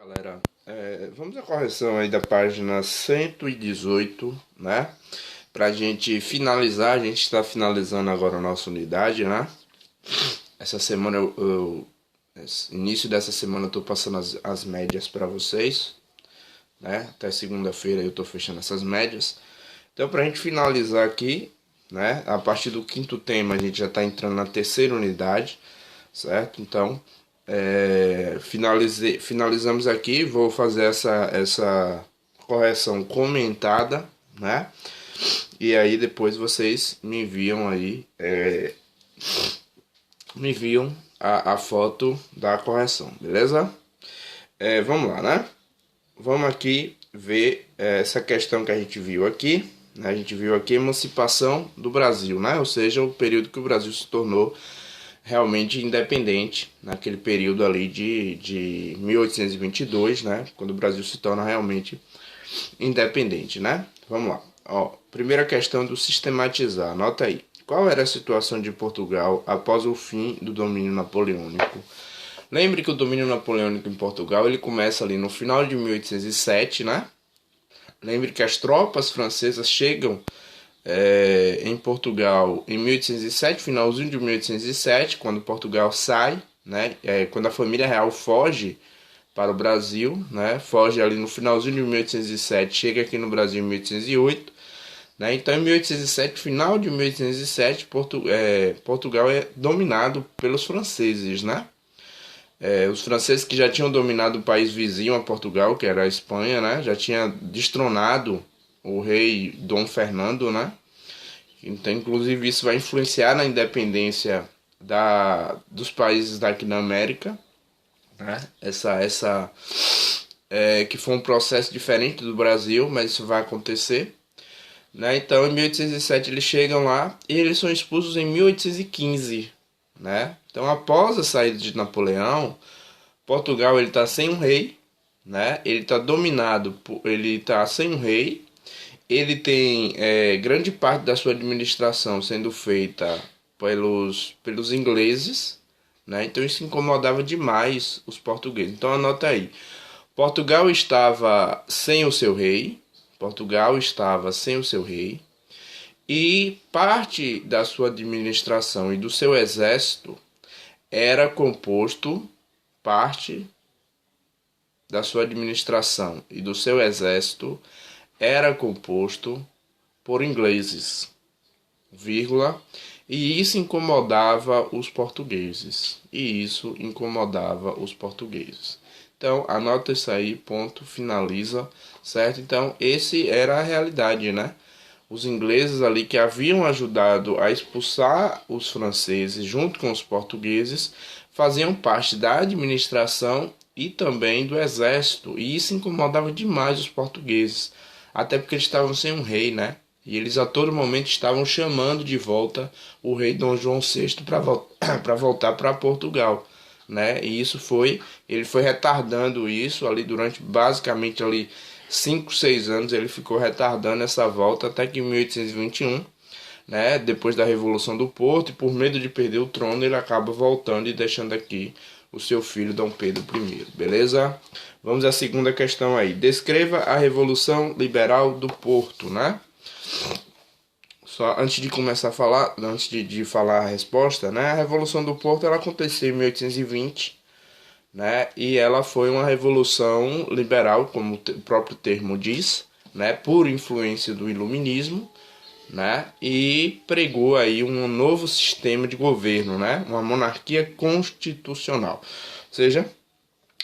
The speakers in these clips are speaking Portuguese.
Galera, vamos à correção aí da página 118, né? Pra gente finalizar, a gente está finalizando agora a nossa unidade, né? Essa semana, início dessa semana eu tô passando as médias para vocês, né? Até segunda-feira eu tô fechando essas médias. Então, pra gente finalizar aqui, né? A partir do quinto tema a gente já tá entrando na terceira unidade, certo? Então, finalizamos aqui. Vou fazer essa correção comentada, né? E aí depois vocês me enviam aí, me enviam a foto da correção, beleza? Vamos lá, né? Vamos aqui ver essa questão que a gente viu aqui. A gente viu aqui a emancipação do Brasil, né? Ou seja, o período que o Brasil se tornou realmente independente, naquele período ali de 1822, né? Quando o Brasil se torna realmente independente, né? Vamos lá. Ó, primeira questão do sistematizar, anota aí. Qual era a situação de Portugal após o fim do domínio napoleônico? Lembre que o domínio napoleônico em Portugal ele começa ali no final de 1807, né? Lembre que as tropas francesas chegam em Portugal em 1807, finalzinho de 1807, quando Portugal sai, né? Quando a família real foge para o Brasil, né? Foge ali no finalzinho de 1807, chega aqui no Brasil em 1808, né? Então, em 1807, final de 1807, Portugal é dominado pelos franceses, né? Os franceses que já tinham dominado o país vizinho a Portugal, que era a Espanha, né? Já tinha destronado o rei Dom Fernando, né? Então, inclusive, isso vai influenciar na independência dos países daqui na América, né? Que foi um processo diferente do Brasil, mas isso vai acontecer, né? Então, em 1807 eles chegam lá e eles são expulsos em 1815, né? Então, após a saída de Napoleão, Portugal ele está sem um rei, né? Ele está dominado ele está sem um rei. Ele tem grande parte da sua administração sendo feita pelos ingleses, né? Então isso incomodava demais os portugueses. Então anota aí. Portugal estava sem o seu rei. Portugal estava sem o seu rei. E parte da sua administração e do seu exército era composto, parte da sua administração e do seu exército era composto por ingleses, vírgula, e isso incomodava os portugueses. E isso incomodava os portugueses. Então, anota isso aí, ponto, finaliza, certo? Então, esse era a realidade, né? Os ingleses ali que haviam ajudado a expulsar os franceses junto com os portugueses, faziam parte da administração e também do exército. E isso incomodava demais os portugueses, até porque eles estavam sem um rei, né? E eles a todo momento estavam chamando de volta o rei Dom João VI para voltar para Portugal, né? E ele foi retardando isso ali durante basicamente ali 5, 6 anos, ele ficou retardando essa volta até que em 1821, né, depois da Revolução do Porto, e por medo de perder o trono, ele acaba voltando e deixando aqui o seu filho Dom Pedro I, beleza? Vamos à segunda questão aí. Descreva a Revolução Liberal do Porto, né? Só antes de começar a falar, antes de falar a resposta, né? A Revolução do Porto ela aconteceu em 1820, né? E ela foi uma revolução liberal, como o próprio termo diz, né? Por influência do iluminismo, né? E pregou aí um novo sistema de governo, né? Uma monarquia constitucional, ou seja,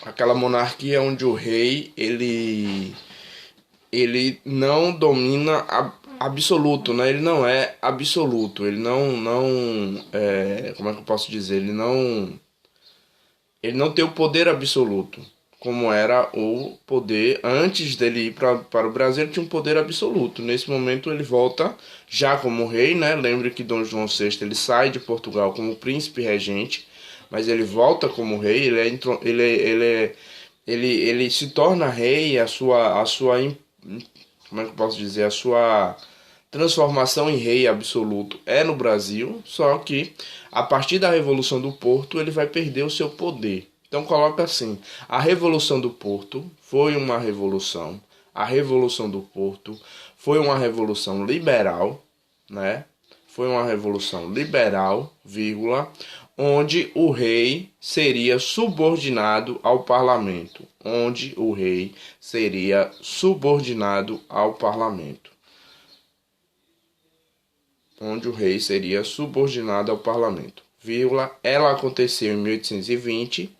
aquela monarquia onde o rei ele não domina absoluto, né? Ele não é absoluto, ele como é que eu posso dizer? Ele não tem o poder absoluto, como era o poder antes dele ir para o Brasil. Ele tinha um poder absoluto. Nesse momento ele volta já como rei, né? Lembre que Dom João VI ele sai de Portugal como príncipe regente, mas ele volta como rei. Ele se torna rei. Como é que eu posso dizer? A sua transformação em rei absoluto é no Brasil, só que a partir da Revolução do Porto ele vai perder o seu poder. Então coloca assim: a Revolução do Porto foi uma revolução. A Revolução do Porto foi uma revolução liberal, né? Foi uma revolução liberal, vírgula, onde o rei seria subordinado ao parlamento, onde o rei seria subordinado ao parlamento. Onde o rei seria subordinado ao parlamento, vírgula, ela aconteceu em 1820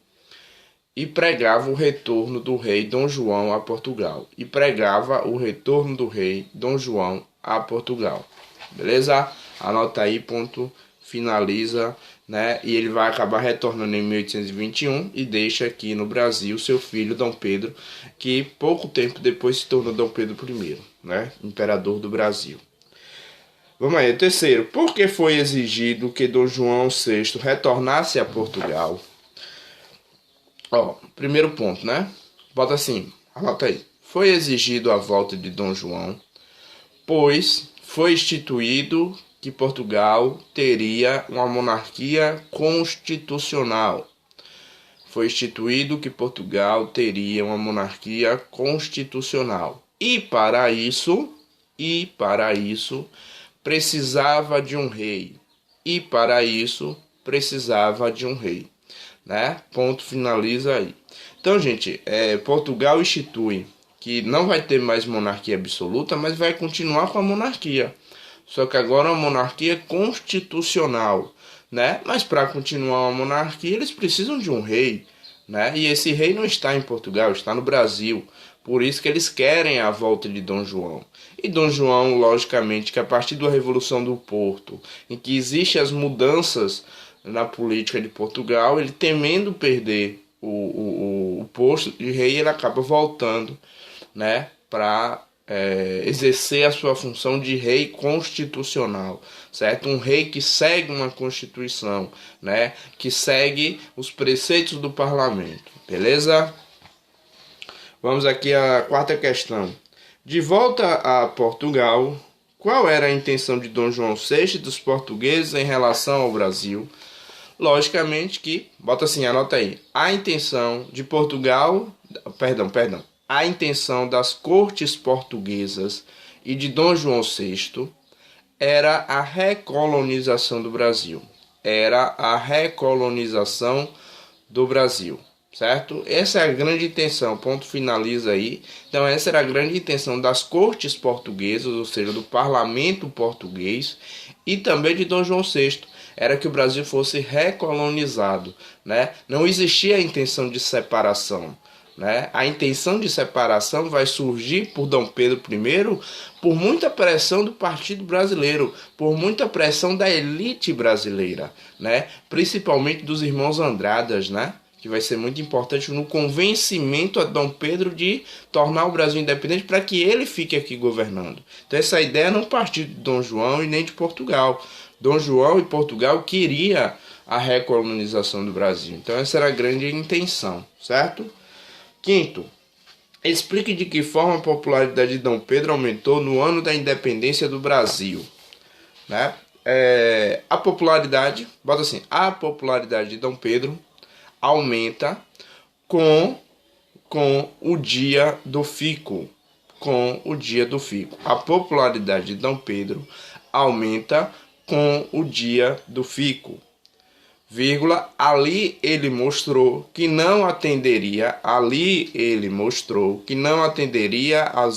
e pregava o retorno do rei Dom João a Portugal. E pregava o retorno do rei Dom João a Portugal. Beleza? Anota aí, ponto, finaliza, né? E ele vai acabar retornando em 1821 e deixa aqui no Brasil seu filho Dom Pedro, que pouco tempo depois se tornou Dom Pedro I, né? Imperador do Brasil. Vamos aí, terceiro. Por que foi exigido que Dom João VI retornasse a Portugal? Ó, primeiro ponto, né? Bota assim, anota aí. Foi exigido a volta de Dom João, pois foi instituído que Portugal teria uma monarquia constitucional. Foi instituído que Portugal teria uma monarquia constitucional. E para isso, precisava de um rei. E para isso, precisava de um rei. Né? Ponto, finaliza aí. Então, gente, Portugal institui que não vai ter mais monarquia absoluta, mas vai continuar com a monarquia. Só que agora é uma monarquia constitucional, né? Mas para continuar uma monarquia, eles precisam de um rei, né? E esse rei não está em Portugal, está no Brasil. Por isso que eles querem a volta de Dom João. E Dom João, logicamente, que a partir da Revolução do Porto, em que existem as mudanças na política de Portugal, ele temendo perder o posto de rei, ele acaba voltando, né, para exercer a sua função de rei constitucional, certo? Um rei que segue uma constituição, né, que segue os preceitos do parlamento, beleza? Vamos aqui à quarta questão. De volta a Portugal, qual era a intenção de Dom João VI e dos portugueses em relação ao Brasil? Logicamente que, bota assim, anota aí, a intenção de Portugal, a intenção das cortes portuguesas e de Dom João VI era a recolonização do Brasil. Era a recolonização do Brasil, certo? Essa é a grande intenção, ponto, finaliza aí. Então essa era a grande intenção das cortes portuguesas, ou seja, do parlamento português e também de Dom João VI. Era que o Brasil fosse recolonizado, né? Não existia a intenção de separação, né? A intenção de separação vai surgir por Dom Pedro I por muita pressão do Partido Brasileiro, por muita pressão da elite brasileira, né? Principalmente dos irmãos Andradas, né? Que vai ser muito importante no convencimento a Dom Pedro de tornar o Brasil independente para que ele fique aqui governando. Então essa ideia não partiu de Dom João e nem de Portugal. Dom João e Portugal queria a recolonização do Brasil. Então essa era a grande intenção, certo? Quinto, explique de que forma a popularidade de Dom Pedro aumentou no ano da independência do Brasil, né? A popularidade, bota assim, a popularidade de Dom Pedro aumenta com o dia do fico, com o dia do fico. A popularidade de Dom Pedro aumenta com o dia do fico, vírgula, ali ele mostrou que não atenderia às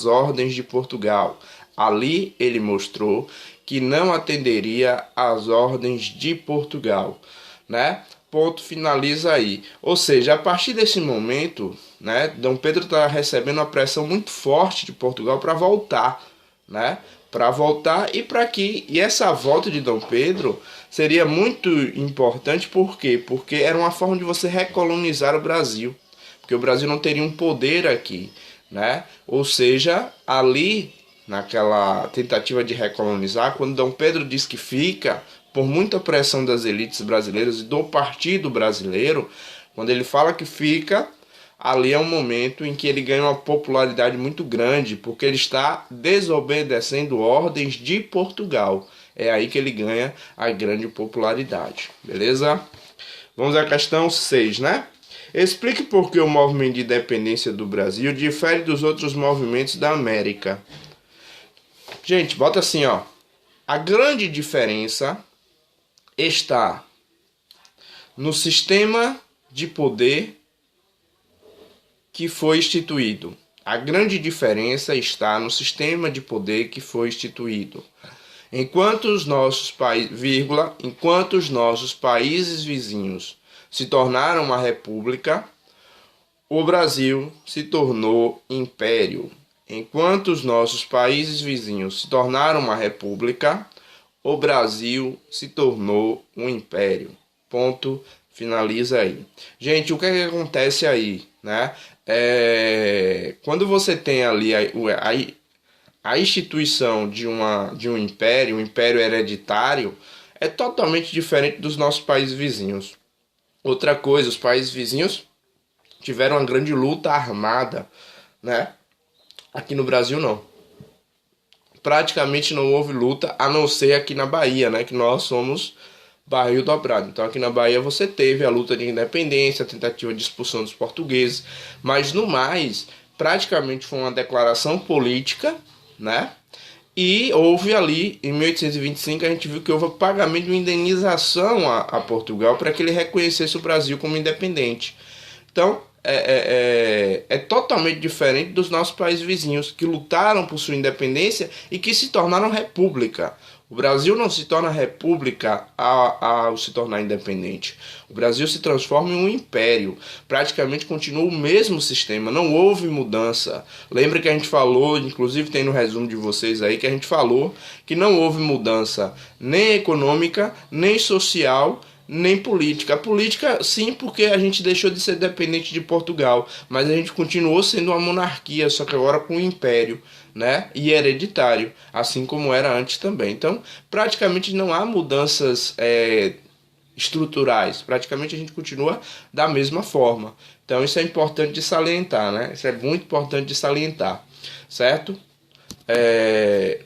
ordens de Portugal. Ali ele mostrou que não atenderia às ordens de Portugal, né? Ponto, finaliza aí. Ou seja, a partir desse momento, né, Dom Pedro está recebendo uma pressão muito forte de Portugal para voltar, né? Para voltar e essa volta de Dom Pedro seria muito importante, por quê? Porque era uma forma de você recolonizar o Brasil, porque o Brasil não teria um poder aqui, né? Ou seja, ali, naquela tentativa de recolonizar, quando Dom Pedro diz que fica, por muita pressão das elites brasileiras e do Partido Brasileiro, quando ele fala que fica, ali é um momento em que ele ganha uma popularidade muito grande, porque ele está desobedecendo ordens de Portugal. É aí que ele ganha a grande popularidade, beleza? Vamos à questão 6, né? Explique por que o movimento de independência do Brasil difere dos outros movimentos da América. Gente, bota assim, ó. A grande diferença está no sistema de poder que foi instituído. A grande diferença está no sistema de poder que foi instituído. Enquanto os nossos países vizinhos se tornaram uma república, o Brasil se tornou império. Enquanto os nossos países vizinhos se tornaram uma república, o Brasil se tornou um império. Ponto, finaliza aí. Gente, o que é que acontece aí, né? Quando você tem ali a instituição de um império, um império hereditário, é totalmente diferente dos nossos países vizinhos. Outra coisa, os países vizinhos tiveram uma grande luta armada, né? Aqui no Brasil não. Praticamente não houve luta, a não ser aqui na Bahia, né? Que nós somos barril dobrado. Então aqui na Bahia você teve a luta de independência, a tentativa de expulsão dos portugueses, mas no mais, praticamente foi uma declaração política, né? E houve ali, em 1825, a gente viu que houve o pagamento de uma indenização a Portugal para que ele reconhecesse o Brasil como independente. Então, é totalmente diferente dos nossos países vizinhos, que lutaram por sua independência e que se tornaram república. O Brasil não se torna república ao se tornar independente. O Brasil se transforma em um império. Praticamente continua o mesmo sistema, não houve mudança. Lembra que a gente falou, inclusive tem no resumo de vocês aí, que a gente falou que não houve mudança nem econômica, nem social, nem política. A política, sim, porque a gente deixou de ser dependente de Portugal, mas a gente continuou sendo uma monarquia, só que agora com um império, né? E hereditário, assim como era antes também. Então, praticamente não há mudanças estruturais. Praticamente a gente continua da mesma forma. Então, isso é importante de salientar, né? Isso é muito importante de salientar, certo?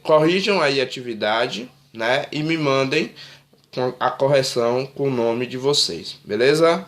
Corrijam aí a atividade, né? E me mandem a correção com o nome de vocês, beleza?